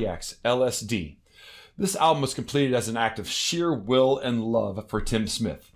Cardiac's LSD. This album was completed as an act of sheer will and love for Tim Smith.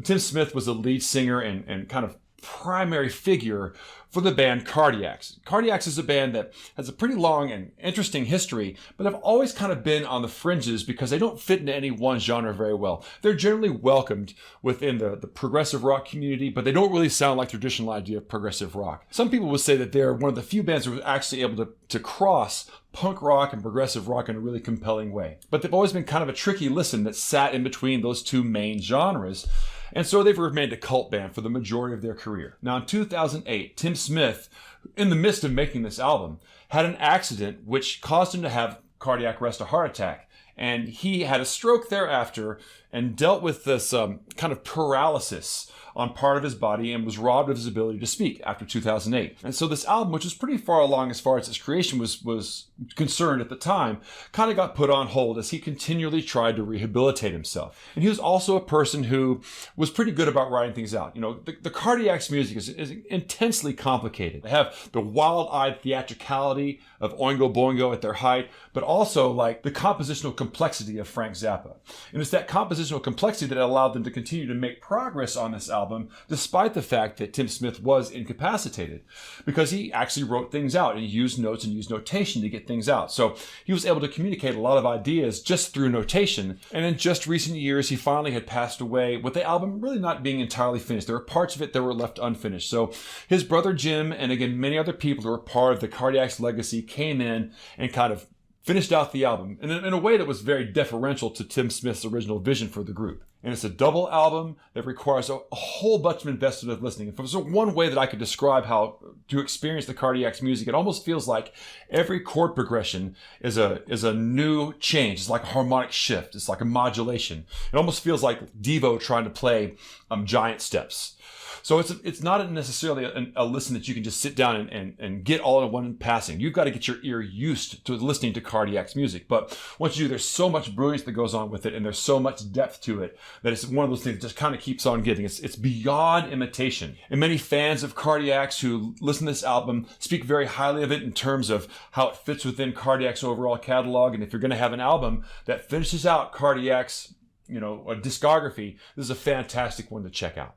Tim Smith was the lead singer and kind of primary figure for the band Cardiacs. Cardiacs is a band that has a pretty long and interesting history, but have always kind of been on the fringes because they don't fit into any one genre very well. They're generally welcomed within the progressive rock community, but they don't really sound like the traditional idea of progressive rock. Some people would say that they're one of the few bands that were actually able to cross punk rock and progressive rock in a really compelling way. But they've always been kind of a tricky listen that sat in between those two main genres. And so they've remained a cult band for the majority of their career. Now in 2008, Tim Smith, in the midst of making this album, had an accident which caused him to have cardiac arrest, a heart attack. And he had a stroke thereafter and dealt with this kind of paralysis on part of his body and was robbed of his ability to speak after 2008. And so this album, which was pretty far along as far as its creation was concerned at the time, kind of got put on hold as he continually tried to rehabilitate himself. And he was also a person who was pretty good about writing things out. You know, the Cardiac's music is intensely complicated. They have the wild-eyed theatricality of Oingo Boingo at their height, but also like the compositional complexity of Frank Zappa. And it's that compositional complexity that allowed them to continue to make progress on this album, despite the fact that Tim Smith was incapacitated, because he actually wrote things out and he used notes and used notation to get things out. So he was able to communicate a lot of ideas just through notation. And in just recent years, he finally had passed away with the album really not being entirely finished. There were parts of it that were left unfinished. So his brother Jim, and again, many other people who were part of the Cardiac's legacy, came in and kind of finished out the album in a way that was very deferential to Tim Smith's original vision for the group. And it's a double album that requires a whole bunch of investment of listening. If there's one way that I could describe how to experience the Cardiac's music, it almost feels like every chord progression is a new change. It's like a harmonic shift. It's like a modulation. It almost feels like Devo trying to play giant steps. So it's not necessarily a listen that you can just sit down and get all in one passing. You've got to get your ear used to listening to Cardiac's music. But once you do, there's so much brilliance that goes on with it, and there's so much depth to it that it's one of those things that just kind of keeps on giving. It's beyond imitation. And many fans of Cardiac's who listen to this album speak very highly of it in terms of how it fits within Cardiac's overall catalog. And if you're going to have an album that finishes out Cardiac's, a discography, this is a fantastic one to check out.